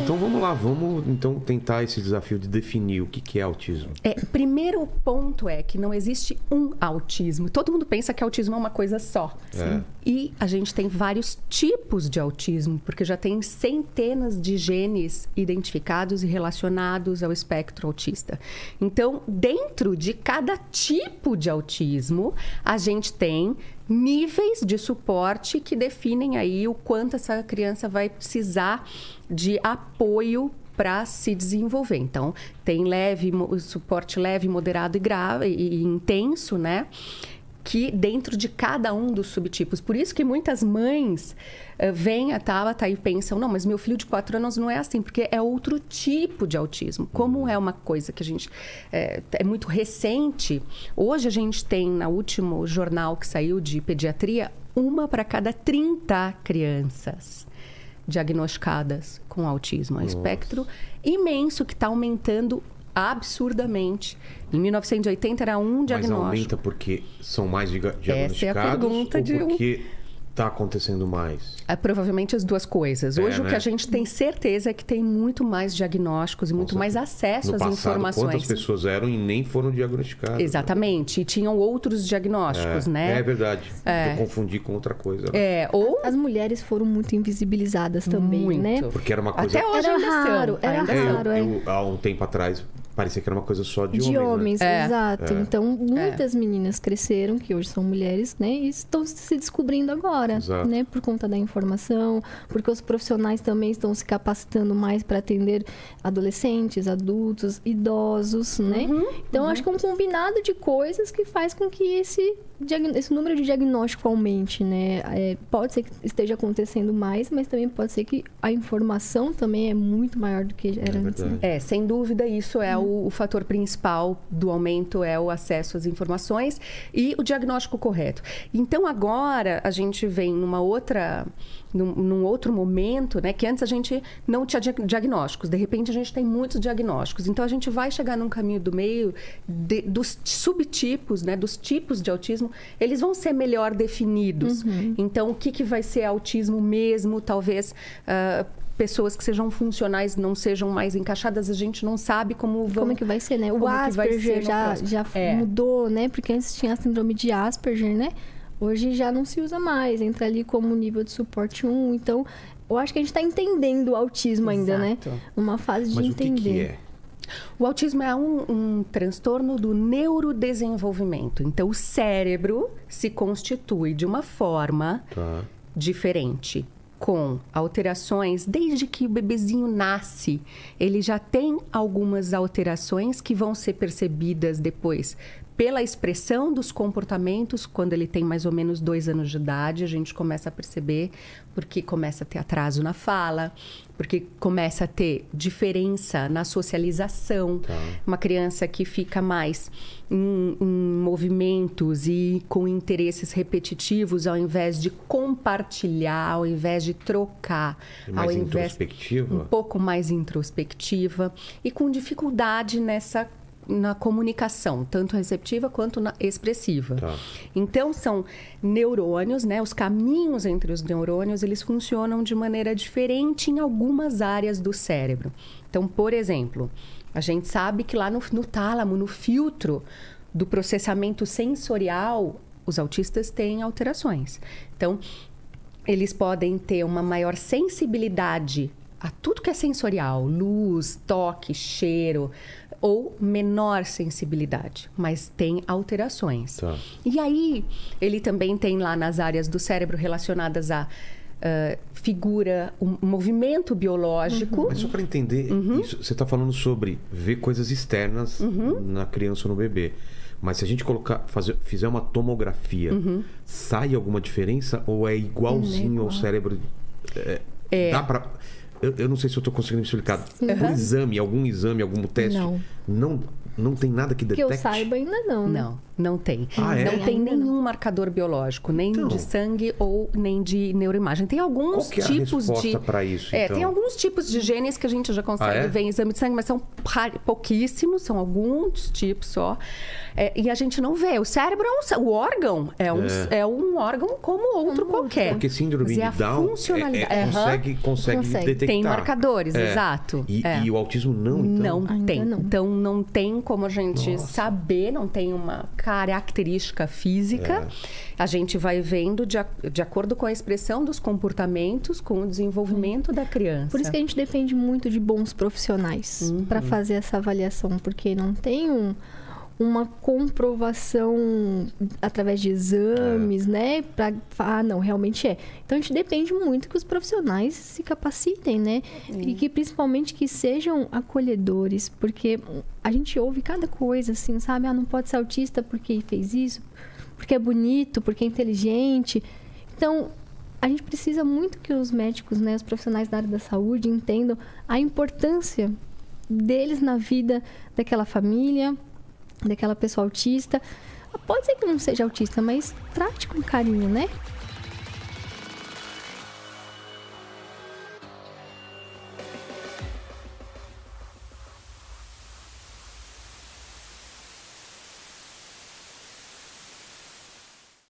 Então vamos lá, vamos então tentar esse desafio de definir o que é autismo. Primeiro ponto é que não existe um autismo. Todo mundo pensa que autismo é uma coisa só. E a gente tem vários tipos de autismo, porque já tem centenas de genes identificados e relacionados ao espectro autista. Então, dentro de cada tipo de autismo, a gente tem níveis de suporte que definem aí o quanto essa criança vai precisar de apoio para se desenvolver. Então, tem suporte leve, moderado e grave e intenso, né? Que dentro de cada um dos subtipos. Por isso que muitas mães veem a Tabata e pensam, não, mas meu filho de 4 anos não é assim, porque é outro tipo de autismo. Como é uma coisa que a gente... é muito recente, hoje a gente tem, no último jornal que saiu de pediatria, 1 para cada 30 crianças diagnosticadas com autismo. É um espectro imenso que está aumentando absurdamente. Em 1980 era um diagnóstico. Mas aumenta porque são mais diagnosticados? Essa é a pergunta ou porque está acontecendo mais? Provavelmente as duas coisas. Hoje o que a gente tem certeza é que tem muito mais diagnósticos e muito mais acesso às informações. Quantas pessoas eram e nem foram diagnosticadas? Exatamente. E tinham outros diagnósticos, né? É verdade. Eu confundi com outra coisa. Ou as mulheres foram muito invisibilizadas também, né? Porque era uma coisa... Até hoje era raro. Há um tempo atrás... Parecia que era uma coisa só de homens, né? Exato. Então, muitas meninas cresceram, que hoje são mulheres, né? E estão se descobrindo agora, né? Por conta da informação, porque os profissionais também estão se capacitando mais para atender adolescentes, adultos, idosos, né? Então, acho que é um combinado de coisas que faz com que esse número de diagnóstico aumente, né? Pode ser que esteja acontecendo mais, mas também pode ser que a informação também é muito maior do que era antes. Né? Sem dúvida, isso é o fator principal do aumento, é o acesso às informações e o diagnóstico correto. Então, agora, a gente vem num outro momento, né? Que antes a gente não tinha diagnósticos. De repente, a gente tem muitos diagnósticos. Então, a gente vai chegar num caminho do meio dos subtipos, né? Dos tipos de autismo. Eles vão ser melhor definidos. Então, o que vai ser autismo mesmo? Talvez... pessoas que sejam funcionais não sejam mais encaixadas, a gente não sabe como é que vai ser, né? O Asperger já mudou, né? Porque antes tinha a síndrome de Asperger, né? Hoje já não se usa mais, entra ali como nível de suporte 1. Então, eu acho que a gente está entendendo o autismo ainda, né? Uma fase de entender. Mas o que é? O autismo é um transtorno do neurodesenvolvimento. Então, o cérebro se constitui de uma forma diferente, com alterações, desde que o bebezinho nasce, ele já tem algumas alterações que vão ser percebidas depois pela expressão dos comportamentos. Quando ele tem mais ou menos 2 anos de idade, a gente começa a perceber, porque começa a ter atraso na fala, porque começa a ter diferença na socialização. Uma criança que fica mais em movimentos e com interesses repetitivos, ao invés de compartilhar, ao invés de trocar. Mais introspectiva? Um pouco mais introspectiva e com dificuldade na comunicação, tanto receptiva quanto expressiva. Então, são neurônios, né? Os caminhos entre os neurônios, eles funcionam de maneira diferente em algumas áreas do cérebro. Então, por exemplo, a gente sabe que lá no tálamo, no filtro do processamento sensorial, os autistas têm alterações. Então, eles podem ter uma maior sensibilidade a tudo que é sensorial, luz, toque, cheiro, ou menor sensibilidade, mas tem alterações. E aí, ele também tem lá nas áreas do cérebro relacionadas a figura, um movimento biológico. Mas só para entender isso, você está falando sobre ver coisas externas na criança ou no bebê. Mas se a gente fizer uma tomografia, sai alguma diferença ou é igualzinho ao cérebro? Dá para... Eu não sei se eu estou conseguindo me explicar. Por exame, algum teste? Não tem nada que detecte? Que eu saiba ainda não. Não tem. É? Não tem nenhum marcador biológico, nem de sangue ou nem de neuroimagem. Tem alguns Qual que é tipos a resposta para isso, então? Tem alguns tipos de genes que a gente já consegue ver em exame de sangue, mas são pouquíssimos, são alguns tipos só. E a gente não vê. O cérebro o órgão é um órgão como outro qualquer. Porque síndrome de Down consegue detectar. Tem marcadores, exato. E o autismo não, então? Não tem. Então não tem como a gente saber, não tem uma característica física. A gente vai vendo de acordo com a expressão dos comportamentos, com o desenvolvimento da criança. Por isso que a gente depende muito de bons profissionais para fazer essa avaliação, porque não tem uma comprovação através de exames, né? Para falar, não, realmente é. Então, a gente depende muito que os profissionais se capacitem, né? E que, principalmente, que sejam acolhedores, porque a gente ouve cada coisa, assim, sabe? Não pode ser autista porque fez isso, porque é bonito, porque é inteligente. Então, a gente precisa muito que os médicos, né? Os profissionais da área da saúde entendam a importância deles na vida daquela família, daquela pessoa autista. Pode ser que não seja autista, mas trate com carinho, né?